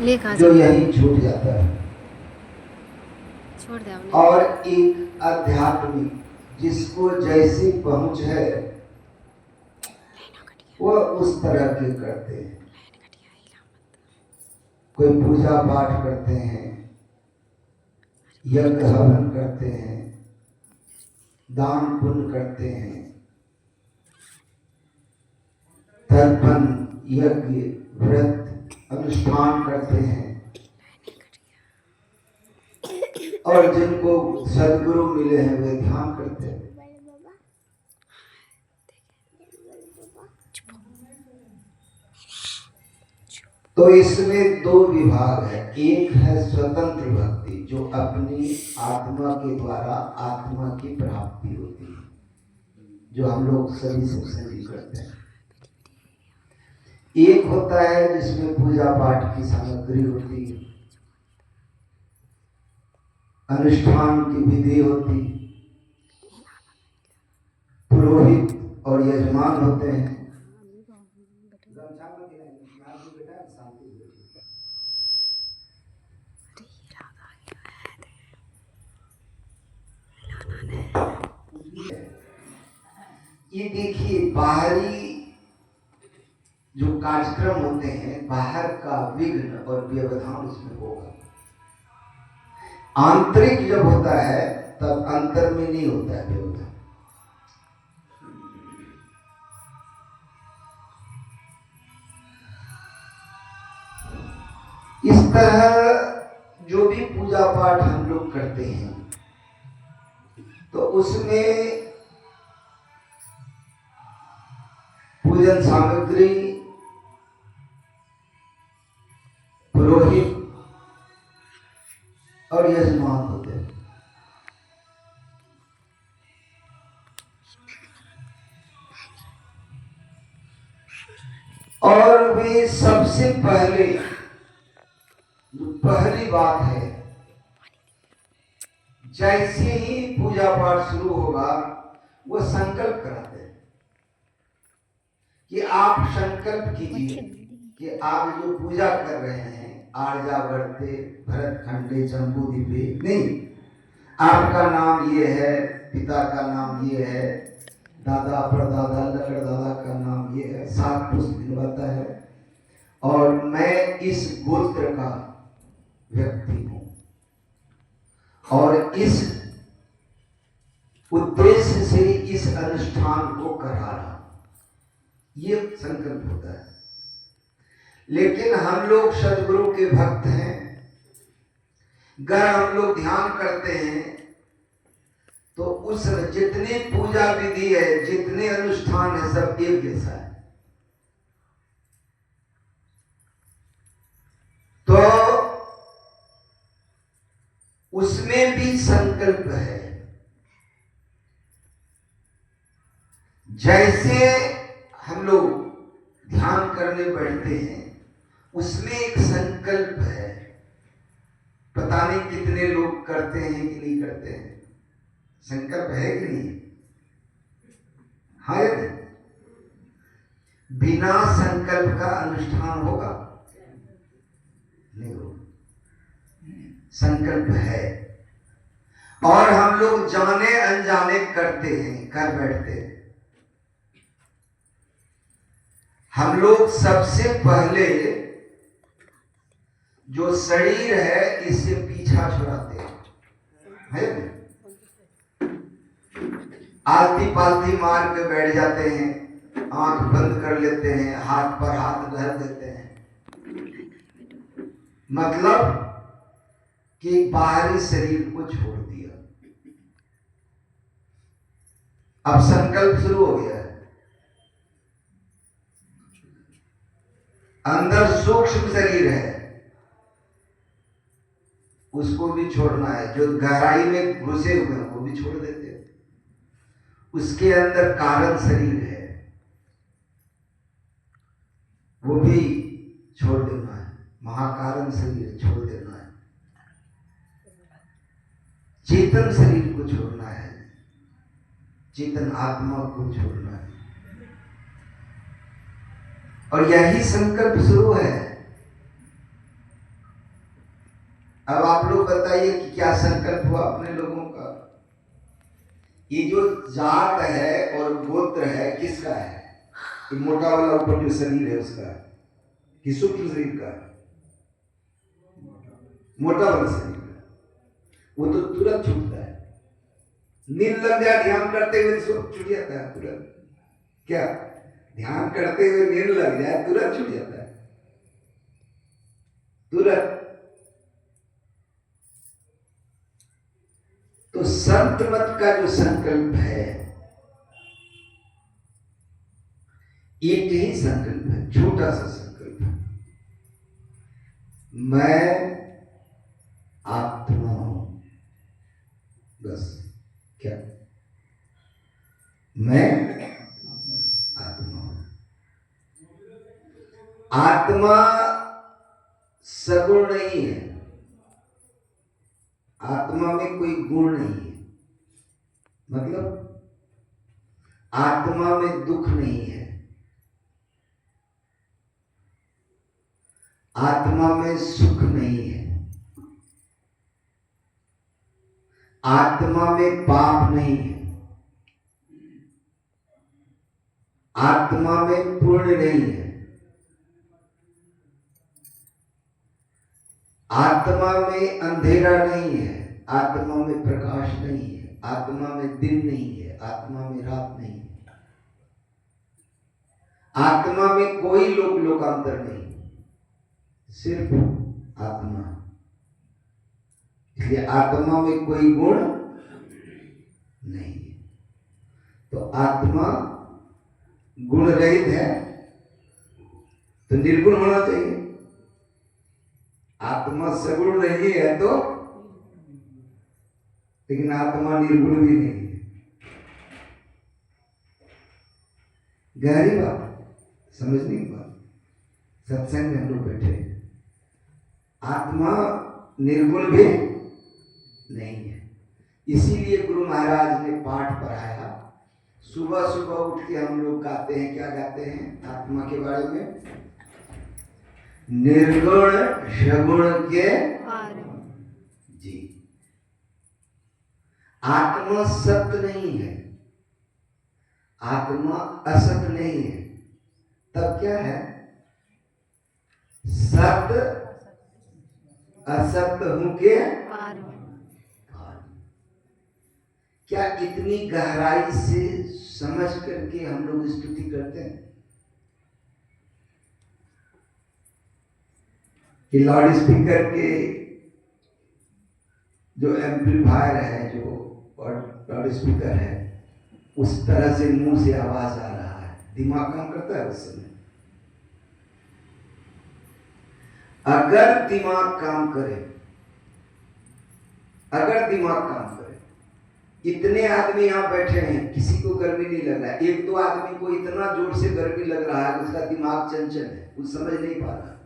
जो यही छूट जाता है। छोड़ दे और एक आध्यात्मिक जिसको जैसी पहुंच है वो उस तरह के करते हैं। कोई पूजा पाठ करते हैं, यज्ञ हवन करते हैं, दान पुण्य करते हैं, तर्पण यज्ञ व्रत अनुष्ठान करते हैं। और जिनको सदगुरु मिले हैं वे ध्यान करते हैं। तो इसमें दो विभाग है। एक है स्वतंत्र भक्ति जो अपनी आत्मा के द्वारा आत्मा की प्राप्ति होती है, जो हम लोग सभी सत्संग करते हैं। एक होता है जिसमें पूजा पाठ की सामग्री होती है, अनुष्ठान की विधि होती, पुरोहित और यजमान होते हैं। ये देखिए बाहरी जो कार्यक्रम होते हैं, बाहर का विघ्न और व्यवधान उसमें होगा। आंतरिक जब होता है तब अंतर में नहीं होता है व्यवधान। इस तरह जो भी पूजा पाठ हम लोग करते हैं तो उसमें पूजन सामग्री, पुरोहित और यजमान होते हैं। और वे सबसे पहली बात है, जैसे ही पूजा पाठ शुरू होगा वो संकल्प कराते हैं कि आप संकल्प कीजिए कि आप जो पूजा कर रहे हैं आर्या वर्ते भरत खंडे जम्बू दिव्य नहीं, आपका नाम ये है, पिता का नाम ये है, दादा परदादा लकड़ दादा का नाम ये है, 7 पुष्प गिनवाता है और मैं इस गोत्र का व्यक्ति हूं और इस उद्देश्य से इस अनुष्ठान को करा रहा, ये संकल्प होता है। लेकिन हम लोग सदगुरु के भक्त हैं, अगर हम लोग ध्यान करते हैं तो उस जितनी पूजा विधि है, जितने अनुष्ठान है, सब एक जैसा है। तो उसमें भी संकल्प है। जैसे हम लोग ध्यान करने बैठते हैं उसमें एक संकल्प है। पता नहीं कितने लोग करते हैं कि नहीं करते हैं, संकल्प है कि नहीं? हाँ या नहीं? बिना संकल्प का अनुष्ठान होगा नहीं होगा, संकल्प है। और हम लोग जाने अनजाने करते हैं, कर बैठते हैं। हम लोग सबसे पहले जो शरीर है इससे पीछा छुड़ाते हैं, है? आलती पालती मार के बैठ जाते हैं, आंख बंद कर लेते हैं, हाथ पर हाथ धर देते हैं, मतलब कि बाहरी शरीर को छोड़ दिया। अब संकल्प शुरू हो गया है। अंदर सूक्ष्म शरीर है उसको भी छोड़ना है, जो गहराई में घुसे हुए हैं वो भी छोड़ देते हैं। उसके अंदर कारण शरीर है वो भी छोड़ देना है, महाकारण शरीर छोड़ देना है, चेतन शरीर को छोड़ना है, चेतन आत्मा को छोड़ना है। और यही संकल्प शुरू है। अब आप लोग बताइए कि क्या संकल्प हुआ अपने लोगों का। ये जो जात है और गोत्र है किसका है? ये मोटा वाला ऊपर जो शरीर है उसका है कि सूक्ष्म शरीर का है? मोटा वाला शरीर का। वो तो तुरंत छूटता है, नींद लग जाए ध्यान करते हुए छूट जाता है तुरंत। क्या ध्यान करते हुए नींद लग जाए तुरंत छूट जाता है, तुरंत। तो संत मत का जो संकल्प है एक ही संकल्प है, छोटा सा संकल्प है, मैं आत्मा हूं। बस। क्या? मैं आत्मा हूं। आत्मा सगुण नहीं है, आत्मा में कोई गुण नहीं है। मतलब आत्मा में दुख नहीं है, आत्मा में सुख नहीं है, आत्मा में पाप नहीं है, आत्मा में पुण्य नहीं है, आत्मा में अंधेरा नहीं है, आत्मा में प्रकाश नहीं है, आत्मा में दिन नहीं है, आत्मा में रात नहीं है, आत्मा में कोई लोकांतर नहीं, सिर्फ आत्मा। इसलिए आत्मा में कोई गुण नहीं है। तो आत्मा गुण रहित है तो निर्गुण होना चाहिए। आत्मा सगुण नहीं है तो, लेकिन आत्मा निर्गुण भी नहीं है। गहरी बात, समझने की बात। सत्संग में हम लोग बैठे, आत्मा निर्गुण भी नहीं है। इसीलिए गुरु महाराज ने पाठ पढ़ाया। सुबह सुबह उठ के हम लोग गाते हैं, क्या गाते हैं आत्मा के बारे में? निर्गुण सगुण के जी। आत्मा सत्य नहीं है, आत्मा असत नहीं है, तब क्या है? सत्य असत्य हूं के पार। क्या इतनी गहराई से समझ करके हम लोग स्तुति करते हैं कि लाउड स्पीकर के जो एम्पलीफायर है, जो लाउड स्पीकर है, उस तरह से मुंह से आवाज आ रहा है, दिमाग काम करता है उस समय? अगर दिमाग काम करे, अगर दिमाग काम करे, इतने आदमी यहाँ बैठे हैं, किसी को गर्मी नहीं लग रहा है। एक दो आदमी को इतना जोर से गर्मी लग रहा है, उसका दिमाग चंचल है, कुछ समझ नहीं पा रहा,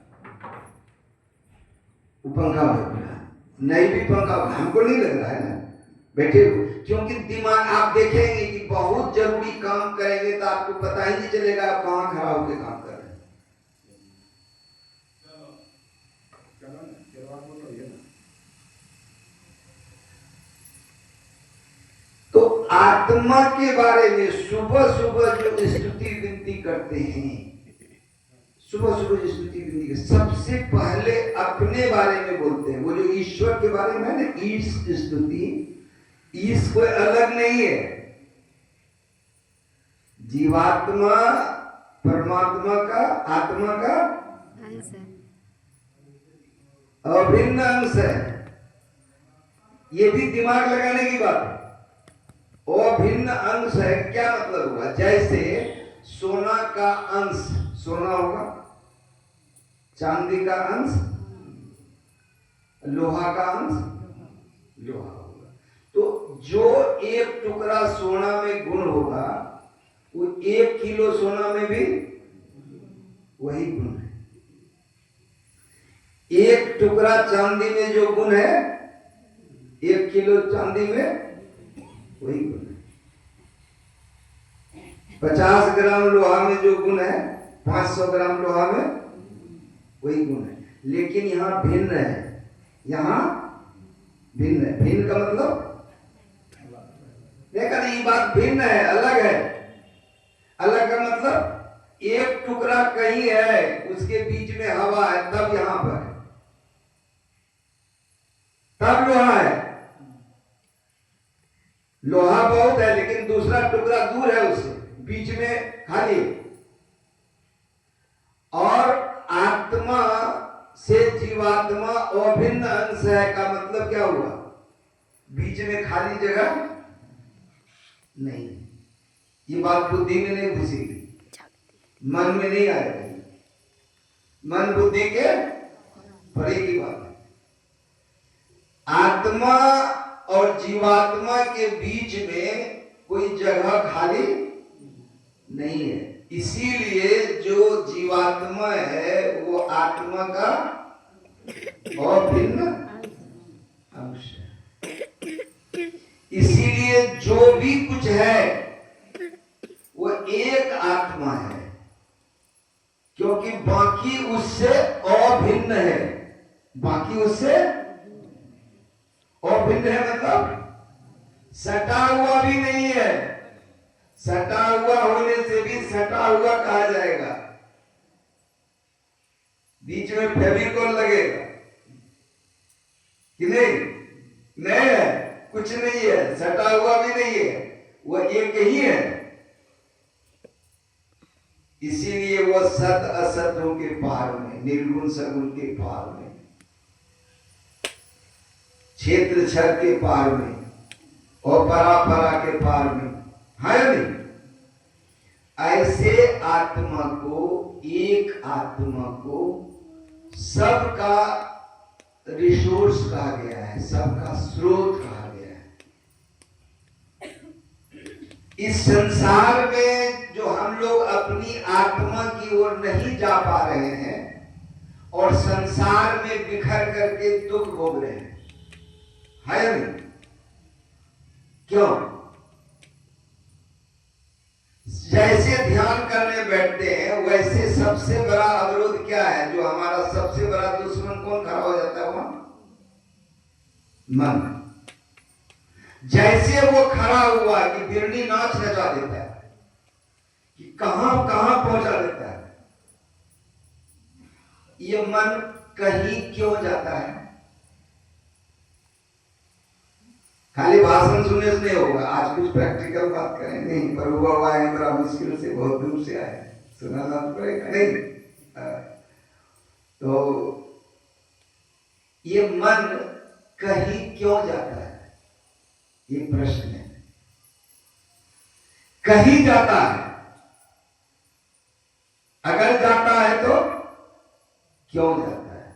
वो पंखा हो रहा, नहीं भी पंखा, हमको नहीं लग रहा है ना बैठे हो, क्योंकि दिमाग आप देखेंगे कि बहुत जरूरी काम करेंगे तो आपको पता ही नहीं चलेगा आप कहाँ खड़ा होकर काम कर रहे हैं। तो आत्मा के बारे में सुबह सुबह जो स्तुति विनती करते हैं, सुबह सुबह स्तुति विनती के सबसे पहले अपने बारे में बोलते हैं। वो जो ईश्वर के बारे में है ना, ईश स्तुति, ईश कोई अलग नहीं है, जीवात्मा परमात्मा का, आत्मा का अभिन्न अंश है। ये भी दिमाग लगाने की बात है। अभिन्न अंश है, क्या मतलब हुआ? जैसे सोना का अंश सोना होगा, चांदी का अंश लोहा का अंश लोहा होगा। तो जो एक टुकड़ा सोना में गुण होगा, वो 1 किलो सोना में भी वही गुण है। 1 टुकड़ा चांदी में जो गुण है, 1 किलो चांदी में वही गुण है। 50 ग्राम लोहा में जो गुण है, 500 ग्राम लोहा में वही गुण है। लेकिन यहाँ भिन्न है, यहाँ भिन्न है। भिन्न का मतलब देखा नहीं, बात भिन्न है, अलग है। अलग का मतलब एक टुकड़ा कहीं है, उसके बीच में हवा है, तब यहां पर है, तब लोहा है। लोहा बहुत है लेकिन दूसरा टुकड़ा दूर है उससे, बीच में खाली। और आत्मा से जीवात्मा अभिन्न अंश है का मतलब क्या हुआ? बीच में खाली जगह नहीं। ये बात बुद्धि में नहीं घुसेगी, मन में नहीं आएगी, मन बुद्धि के परे की बात है। आत्मा और जीवात्मा के बीच में कोई जगह खाली नहीं है। इसीलिए जो जीवात्मा है वो आत्मा का अभिन्न अंश है। इसीलिए जो भी कुछ है वो एक आत्मा है, क्योंकि बाकी उससे अभिन्न है। बाकी उससे अभिन्न है मतलब सटा हुआ भी नहीं है। सटा हुआ होने से भी सटा हुआ कहा जाएगा। बीच में फेविकोल लगेगा कि नहीं? नहीं है, कुछ नहीं है, सटा हुआ भी नहीं है, वो एक ही है। इसीलिए वो सत असतों के पार में, निर्गुण सगुण के पार में, क्षेत्र क्षर के पार में और परापरा के पार में है नहीं। ऐसे आत्मा को, एक आत्मा को सबका रिसोर्स कहा गया है, सबका स्रोत कहा गया है। इस संसार में जो हम लोग अपनी आत्मा की ओर नहीं जा पा रहे हैं और संसार में बिखर करके दुख भोग रहे हैं, है नहीं? क्यों? जैसे ध्यान करने बैठते हैं वैसे सबसे बड़ा अवरोध क्या है? जो हमारा सबसे बड़ा दुश्मन कौन खड़ा हो जाता है? वहां मन। जैसे वो खड़ा हुआ कि बिरनी नाच नचा देता है, कि कहां कहां पहुंचा देता है। ये मन कहीं क्यों जाता है? खाली भाषण सुनने से नहीं होगा। आज कुछ प्रैक्टिकल बात करें, नहीं पर हुआ है बड़ा मुश्किल से, बहुत दूर से आए, सुनाना तो पड़ेगा नहीं। तो ये मन कहीं क्यों जाता है, ये प्रश्न है। कहीं जाता है, अगर जाता है तो क्यों जाता है?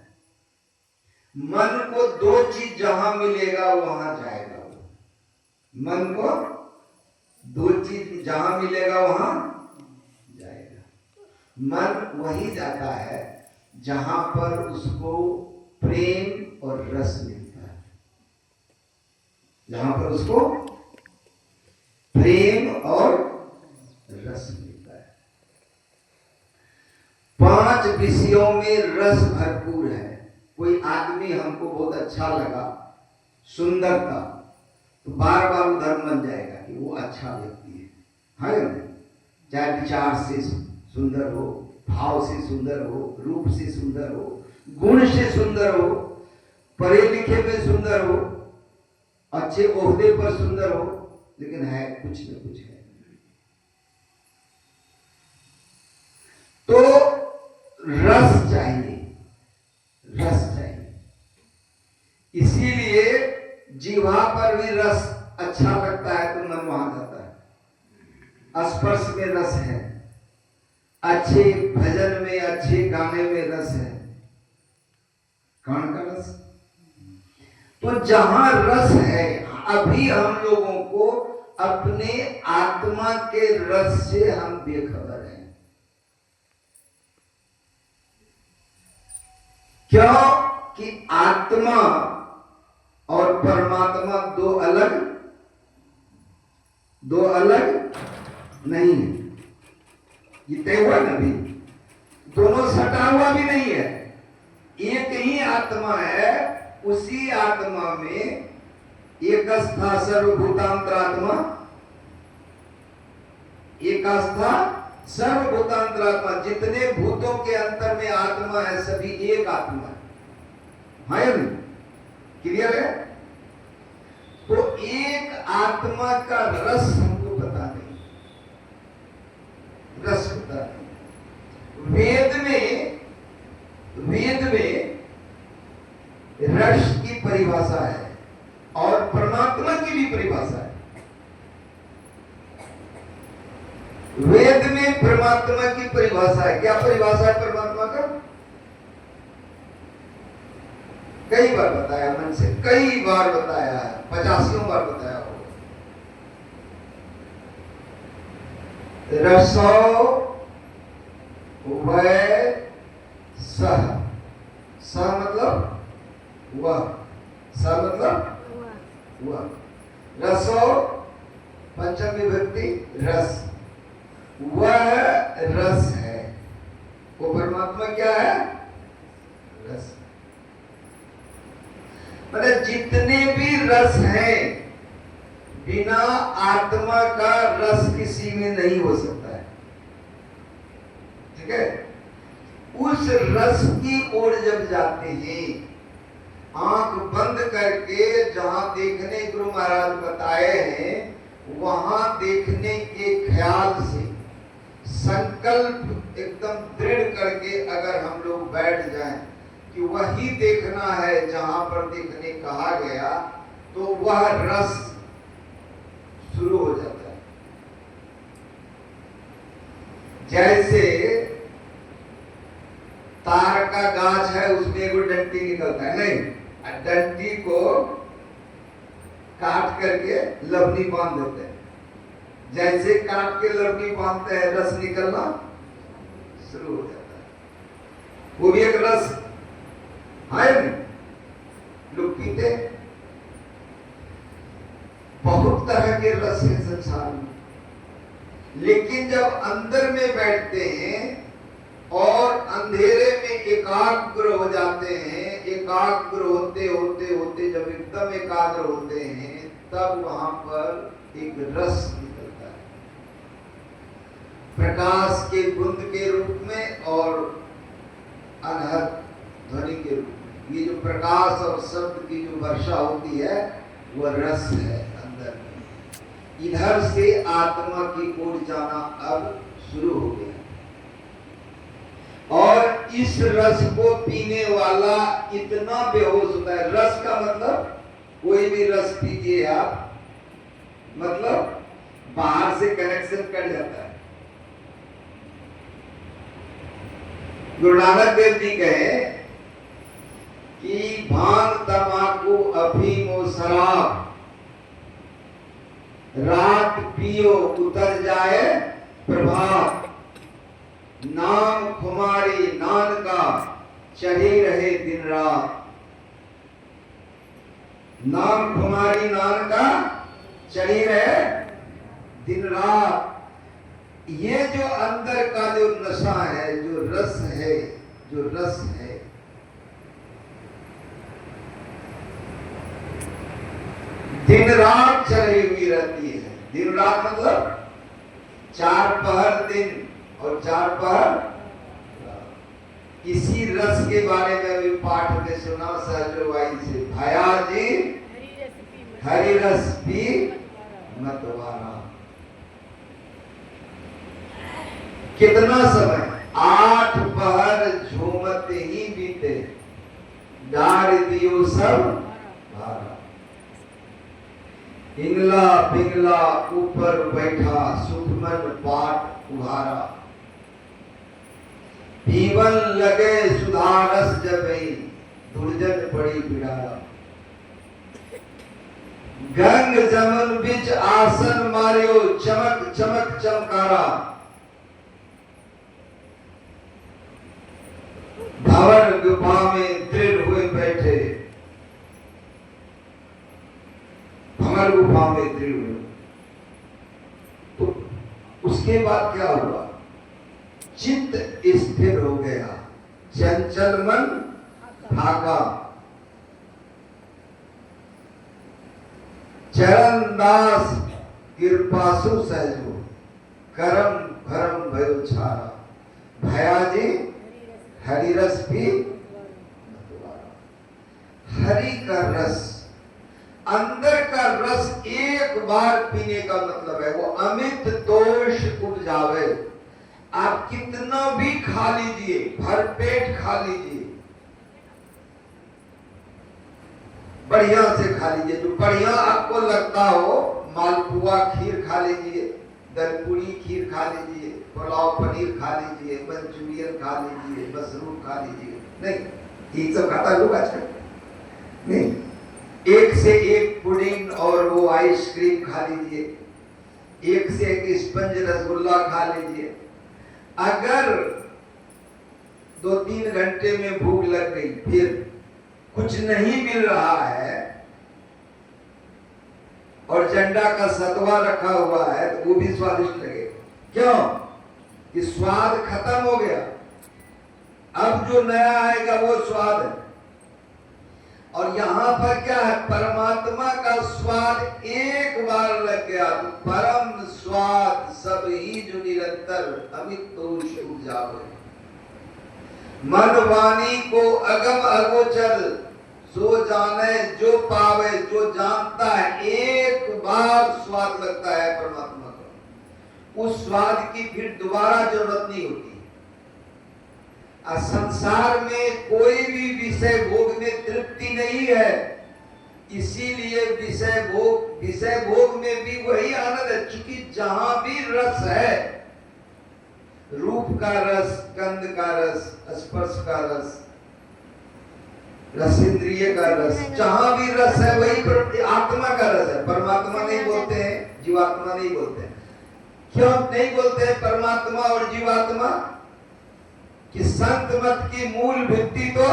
मन को दो चीज जहां मिलेगा वहां जाएगा। मन को दो चीज जहां मिलेगा वहां जाएगा। मन वही जाता है जहां पर उसको प्रेम और रस मिलता है, जहां पर उसको प्रेम और रस मिलता है। 5 विषयों में रस भरपूर है। कोई आदमी हमको बहुत अच्छा लगा, सुंदर था, तो बार बार उधर मन जाएगा कि वो अच्छा व्यक्ति है ना? चाहे विचार से सुंदर हो, भाव से सुंदर हो, रूप से सुंदर हो, गुण से सुंदर हो, पढ़े लिखे में सुंदर हो, अच्छे ओहदे पर सुंदर हो, लेकिन है कुछ न कुछ है। तो रस चाहिए, रस चाहिए। इसीलिए जीवा पर भी रस अच्छा लगता है तो मन वहां जाता है। स्पर्श में रस है, अच्छे भजन में, अच्छे गाने में रस है। कौन का रस? तो जहां रस है, अभी हम लोगों को अपने आत्मा के रस से हम बेखबर हैं। क्यों? कि आत्मा और परमात्मा दो अलग नहीं है। ये तय हुआ ना भी, दोनों सटा हुआ भी नहीं है, एक ही आत्मा है। उसी आत्मा में एकस्था सर्वभूतांतरात्मा, एकस्था सर्वभूतांतरात्मा, जितने भूतों के अंतर में आत्मा है सभी एक आत्मा है नहीं? क्लियर है? तो एक आत्मा का रस हमको पता नहीं, रस पता नहीं। वेद में रस की परिभाषा है और परमात्मा की भी परिभाषा है। वेद में परमात्मा की परिभाषा है। क्या परिभाषा है परमात्मा का? कई बार बताया, मन से कई बार बताया है, 85 बार बताया होगा। रसो वै सह, सह मतलब वह, सह मतलब वह। रसो पंचम विभक्ति रस, वह रस है। वो परमात्मा क्या है? रस। मतलब जितने भी रस हैं, बिना आत्मा का रस किसी में नहीं हो सकता है। ठीक है? उस रस की ओर जब जाते हैं, आंख बंद करके जहां देखने गुरु महाराज बताए हैं, वहां देखने के ख्याल से संकल्प एकदम दृढ़ करके अगर हम लोग बैठ जाएं कि वही देखना है जहां पर देखने कहा गया, तो वह रस शुरू हो जाता है। जैसे तार का गाछ है, उसमें एक डंटी निकलता है, नहीं? डंटी को काट करके लवनी बांध देते हैं। जैसे काट के लवनी बांधते हैं, रस निकलना शुरू हो जाता है। वो भी एक रस है नहीं? लोग पीते, बहुत तरह के रस है संसार में, लेकिन जब अंदर में बैठते हैं और अंधेरे में एकाग्र हो जाते हैं, एकाग्र होते होते होते जब एकदम एकाग्र होते हैं, तब वहां पर एक रस निकलता है, प्रकाश के बूंद के रूप में और अनहद ध्वनि के रूप में। ये जो प्रकाश और शब्द की जो वर्षा होती है, वह रस है अंदर में। इधर से आत्मा की ओर जाना अब शुरू हो गया, और इस रस को पीने वाला इतना बेहोश होता है। रस का मतलब कोई भी रस पीजिए आप, मतलब बाहर से कनेक्शन कट जाता है। गुरु नानक देव जी कहे कि भांग तमाकू अफीम और शराब रात पियो उतर जाए प्रभात, नाम खुमारी नान का चढ़ी रहे दिन रात। नाम खुमारी नान का चढ़ी रहे दिन रात। ये जो अंदर का जो नशा है, जो रस है, जो रस है, दिन रात चढ़ी हुई रहती है। दिन रात मतलब 4 पहर दिन और 4 पहर। इसी रस के बारे में भी पाठ में सुना सहजवाई से, भया जी हरि रस पी मतवारा। कितना समय? 8 पहर झूमत ही बीते, डार दियो सब भारा। इंगला पिंगला ऊपर बैठा, सुखमन पाठ उहारा। पीवन लगे सुधारस जबई, दुर्जन पड़ी बिड़ारा। गंग जमन बिच आसन मारियो, चमक चमक चमकारा। भवन गुफा में दृढ़ हुए बैठे, भवन गुफा में दृढ़ हुए। तो उसके बाद क्या हुआ? चित्त स्थिर हो गया, चंचल मन भागा। चरण दास कृपासु सहजो, करम भरम भयो छारा, भयाजी हरिरस भी। हरि का रस, अंदर का रस एक बार पीने का मतलब है वो अमित दोष उपजावे। आप कितना भी खा लीजिए, भरपेट खा लीजिए, बढ़िया से खा लीजिए, जो बढ़िया आपको लगता हो, मालपुआ खीर खा लीजिए, दलपूरी खीर खा लीजिए, पुलाव पनीर खा लीजिए, मंचूरियन खा लीजिए, मशरूम खा लीजिए। नहीं, ये सब खाता लोग आजकल नहीं। एक से एक पुडिंग और वो आइसक्रीम खा लीजिए, एक से एक स्पंज रसगुल्ला खा लीजिए। अगर 2-3 घंटे में भूख लग गई, फिर कुछ नहीं मिल रहा है और जंडा का सतवा रखा हुआ है तो वो भी स्वादिष्ट लगेगा। क्यों? कि स्वाद खत्म हो गया, अब जो नया आएगा वो स्वाद है। और यहां पर क्या है, परमात्मा का स्वाद एक बार लग गया तो परम स्वाद सब ही जो निरंतर अमित दोष उपजावे। मन वाणी को अगम अगोचर, सो जाने जो पावे, जो जानता है, एक बार स्वाद लगता है परमात्मा का, उस स्वाद की फिर दोबारा जरूरत नहीं होती। संसार में कोई भी विषय भोग में तृप्ति नहीं है, इसीलिए विषय भोग में भी वही आनंद है। क्योंकि जहां भी रस है, रूप का रस, गंध का रस, स्पर्श का रस, रसेंद्रिय का रस, जहां भी रस है वही आत्मा का रस है। परमात्मा नहीं बोलते हैं, जीवात्मा नहीं बोलते हैं। क्यों नहीं बोलते हैं परमात्मा और जीवात्मा? कि संत मत की मूल भित्ति तो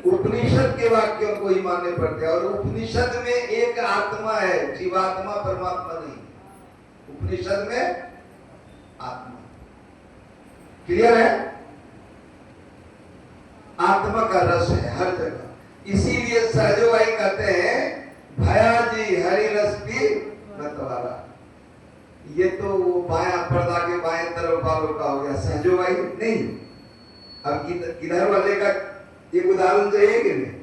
उपनिषद के वाक्यों को ही मानने पड़ते हैं, और उपनिषद में एक आत्मा है, जीवात्मा परमात्मा नहीं। उपनिषद में आत्मा क्लियर है, आत्मा का रस है हर जगह। इसीलिए सहजो भाई कहते हैं भयाजी हरि रस की मतवाला। ये तो वो बाया पर्दा के बाएं तरफ वालों का हो गया, सहजो भाई नहीं। अब इधर वाले का एक उदाहरण चाहिए कि नहीं?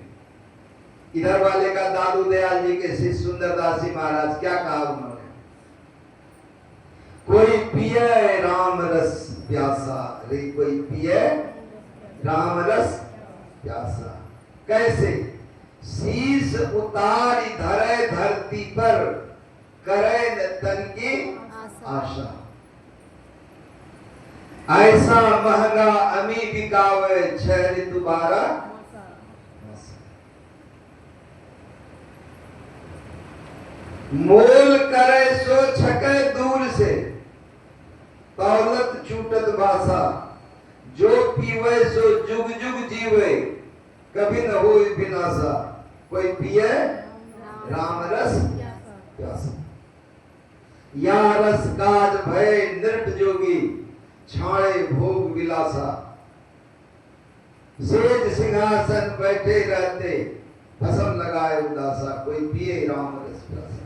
इधर वाले का दादू दयाल जी के श्री सुंदरदास जी महाराज क्या कहा उन्होंने? कोई पिए राम रस प्यासा, रे कोई पिए राम रस प्यासा। कैसे? शीश उतार धरे धरती पर, करे न तन की आशा। ऐसा महंगा अमी बिकावे, छह दोबारा। मोल करे सो छके दूर से, दौलत छूटत बासा। जो पीवे सो जुग जुग जीवे, कभी न होई विनाशा। कोई पिए राम रस प्यासा। या रस काज भय नृप जोगी, छाड़े भोग विलासा। सेज सिंहासन बैठे रहते, भस्म लगाए उदासा। कोई पिए राम रस प्यासा,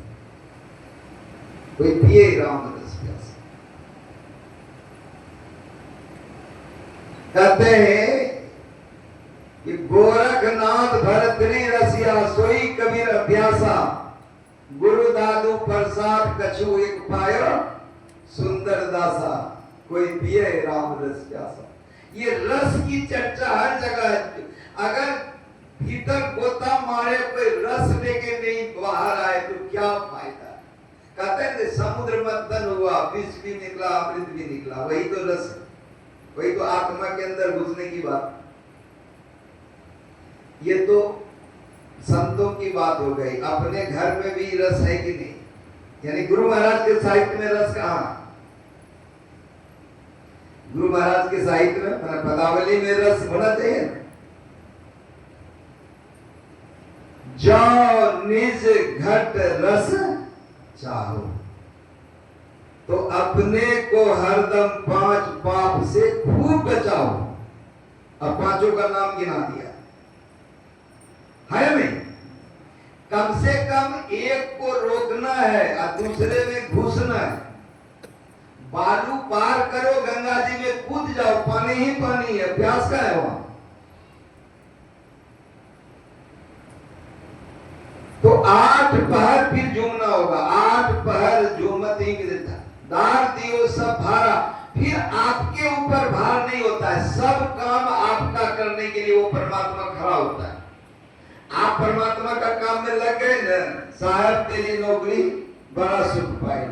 कोई पिए राम रस प्यासा। कहते हैं कि गोरखनाथ भरतरी रसिया, सोई कबीर अभ्यासा। गुरु दादू प्रसाद कछु एक पायो, सुंदर दासा। कोई पिए राम रस प्यासा। ये रस की चर्चा हर जगह है। अगर भीतर गोता मारे कोई रस लेके नहीं बाहर आए तो क्या फायदा? कहते हैं समुद्र मंथन हुआ, विष भी निकला, अमृत भी निकला, वही तो रस है, वही तो आत्मा के अंदर घुसने की बात। ये तो संतों की बात हो गई। अपने घर में भी रस है कि नहीं? यानी गुरु महाराज के साहित्य में रस कहाँ? गुरु महाराज के साहित्य में पदावली में रस होना चाहिए। जो निज घट रस चाहो, तो अपने को हरदम 5 पाप से खूब बचाओ। अब 5 का नाम गिना दिया है नहीं? कम से कम एक को रोकना है और दूसरे में घुसना है। बालू पार करो, गंगा जी में कूद जाओ, पानी ही पानी है, प्यास का है वहां। तो 8 पहर फिर झूमना होगा। 8 पहर झूमत ही दार दियो सब भारा। फिर आपके ऊपर भार नहीं होता है, सब काम आपका करने के लिए वो परमात्मा खड़ा होता है। आप परमात्मा का काम में लग गए ना, साहब के लिए नौकरी बड़ा सुख पाए।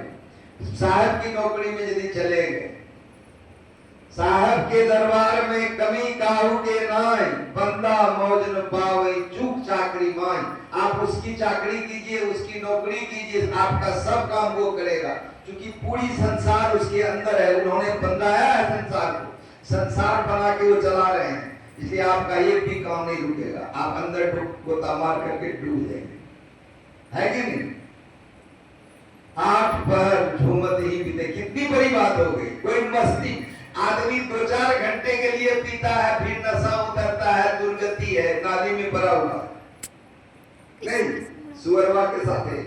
साहब की नौकरी में यदि चले गए, साहब के दरबार में कमी काहू के नाई, बंदा मौज न पावे चूक चाकरी माई। आप उसकी चाकरी कीजिए, उसकी नौकरी कीजिए, आपका सब काम वो करेगा, क्योंकि पूरी संसार उसके अंदर है। उन्होंने बनाया है संसार को, संसार बना के वो चला रहे हैं, इसलिए आपका एक भी काम नहीं रुकेगा। आप अंदर गोता मार करके डूब जाएंगे, है कि नहीं? 8 पहर झूमत ही बीते, कितनी बड़ी बात हो गई। कोई मस्ती, आदमी 2-4 घंटे के लिए पीता है, फिर नशा उतरता है, दुर्गति है, नाली में भरा हुआ नहीं, सुअरवा के साथ है।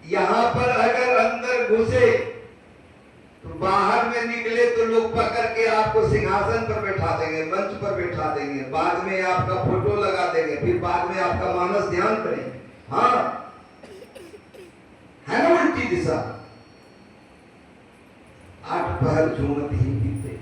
यहाँ पर अगर अंदर घुसे तो बाहर में निकले तो लोग पकड़ के आपको सिंहासन पर बैठा देंगे, मंच पर बैठा देंगे, बाद में आपका फोटो लगा देंगे, फिर बाद में आपका मानस ध्यान करेंगे। हाँ, है ना उल्टी दिशा। 8 पहर झूमत ही बीते।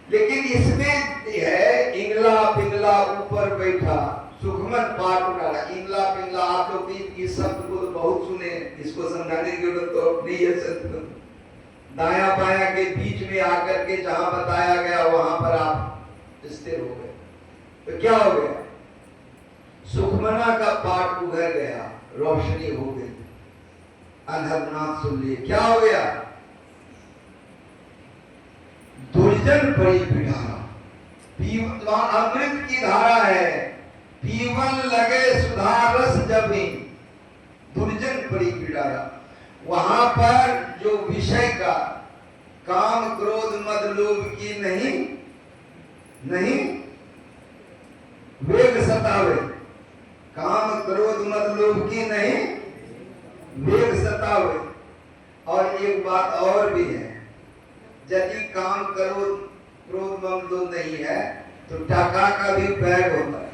लेकिन इसमें है इंगला पिंगला ऊपर बैठा, सुखमत पाठ उठाना। इंगला पिंगला आप लोग इस शब्द को तो बहुत सुने, इसको समझाने की जरूरत तो नहीं है। दाया बाया के बीच में आकर के जहां बताया गया वहां पर आप स्थिर हो गए, तो क्या हो गया? सुखमना का पाठ उभर गया, रोशनी हो गई, अंधनाथ सुन लिए। क्या हो गया? दुर्जन बड़ी पिटारा, अमृत की धारा है, पीवन लगे सुधारस जबी, दुर्जन बड़ी पिटारा। वहां पर जो विषय का काम क्रोध मद लोभ की नहीं वेग सतावे, काम क्रोध मद लोभ की नहीं वेग सतावे। और एक बात और भी है, यदि काम क्रोध मद लोभ नहीं है तो टका का भी बैग होता है,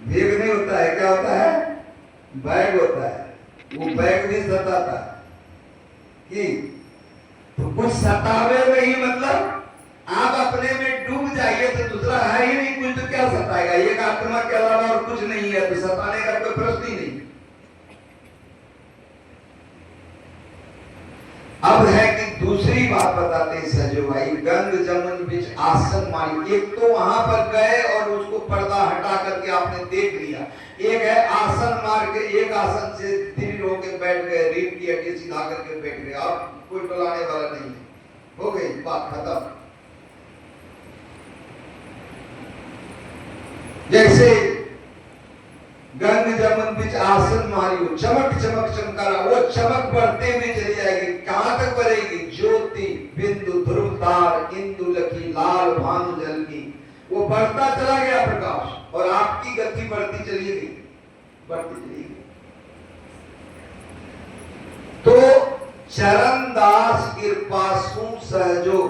वेग नहीं होता है। क्या होता है? बैग होता है। वो बैग भी सताता है कि तो कुछ सतावे नहीं, मतलब आप अपने में डूब जाइए तो दूसरा है ही नहीं कुछ, तो क्या सताएगा? एक आत्मा के अलावा और कुछ नहीं है, तो सताने का कोई प्रश्न ही नहीं। अब है कि दूसरी बात बताते हैं सजो भाई, गंग जमुन बीच आसन मारी। एक तो वहां पर गए और उसको पर्दा हटा करके आपने देख लिया, एक है आसन मार के, एक आसन से दृढ़ होकर बैठ गए, रीढ़ की हड्डी सीधा करके बैठ गए, अब कोई टलाने वाला नहीं है, हो गई बात खत्म। जैसे गंग जमुन बीच आसन मारी, चमक चमक चमकारा, वो चमक बढ़ते हुए चली जाएगी। कहां तक बढ़ेगी? ज्योति बिंदु ध्रुव तार इंदु लखी लाल भानु जल की। वो बढ़ता चला गया प्रकाश, और आपकी गति बढ़ती चली गई, बढ़ती चली गई। तो चरण दास कृपा सु सहजो,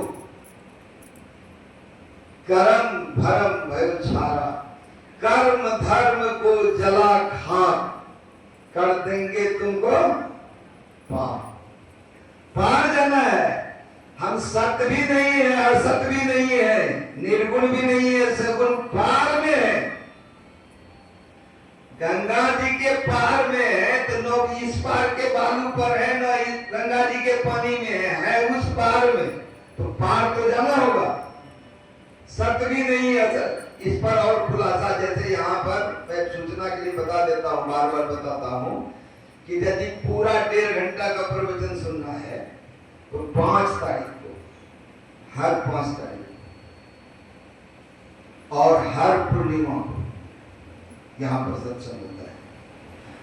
करम भरम भय छारा, कर्म धर्म को जला खाक, कर देंगे तुमको पार। पार जाना है। हम सत्य भी नहीं है, असत भी नहीं है, निर्गुण भी नहीं है, सगुण पार में है। गंगा जी के पार में है तो लोग इस पार के बालू पर है ना, गंगा जी के पानी में है उस पार में, तो पार तो जाना होगा। सत्य भी नहीं है असत। इस पर और खुलासा, जैसे यहाँ पर मैं सूचना के लिए बता देता हूँ, बार बार बताता हूँ कि यदि पूरा 1.5 घंटा का प्रवचन सुनना है तो 5 तारीख को, हर 5 तारीख और हर पूर्णिमा को यहाँ पर सत्संग होता है।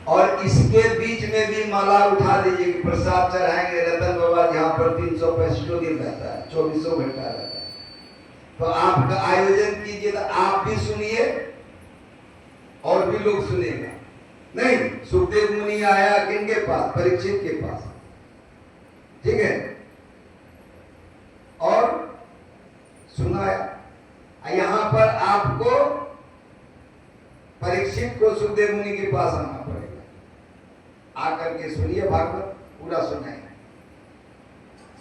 और इसके बीच में भी माला उठा लीजिए कि प्रसाद चढ़ाएंगे। रतन बाबा यहाँ पर 365 दिन रहता है, 24 घंटा रहता है। तो आपका आयोजन कीजिए तो आप भी सुनिए और भी लोग सुनेगा। नहीं, सुखदेव मुनि आया किनके पास? परीक्षित के पास, ठीक है, और सुनाया। यहां पर आपको परीक्षित को सुखदेव मुनि के पास आना पड़ेगा। आकर के सुनिए, भागवत पूरा सुनाए।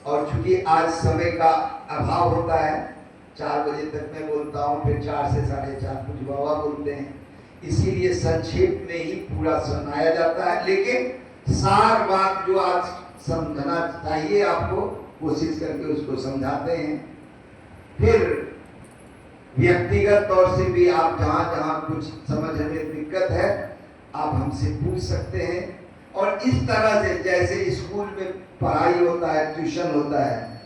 और चूंकि आज समय का अभाव होता है, 4 बजे तक मैं बोलता हूँ, फिर 4 से 4:30 कुछ बाबा बोलते हैं, इसीलिए संक्षेप में ही पूरा सुनाया जाता है। लेकिन सार बात जो आज समझना चाहिए आपको, कोशिश करके उसको समझाते हैं। फिर व्यक्तिगत तौर से भी आप जहाँ जहाँ कुछ समझने में दिक्कत है, आप हमसे पूछ सकते हैं। और इस तरह से जैसे स्कूल में पढ़ाई होता है, ट्यूशन होता है,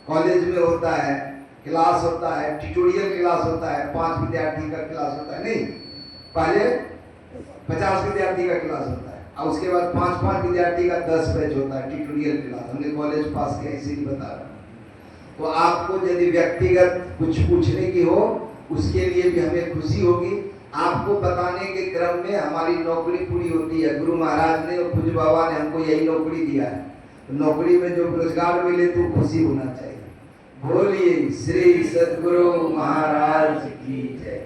कॉलेज में होता है, क्लास होता है, ट्यूटोरियल क्लास होता है, 5 विद्यार्थी का क्लास होता है, नहीं, पहले 50 विद्यार्थी का क्लास होता है और उसके बाद 5-5 विद्यार्थी का 10 बैच होता है ट्यूटोरियल क्लास। हमने कॉलेज पास किया, इसीलिए बता रहा हूँ। तो आपको यदि व्यक्तिगत कुछ पूछने की हो, उसके लिए भी हमें खुशी होगी। आपको बताने के क्रम में हमारी नौकरी पूरी होती है। गुरु महाराज ने और पूज्य बाबा ने हमको यही नौकरी दिया है, तो नौकरी में जो रोजगार मिले तो खुशी होना चाहिए। बोलिए श्री सद्गुरु महाराज की जय।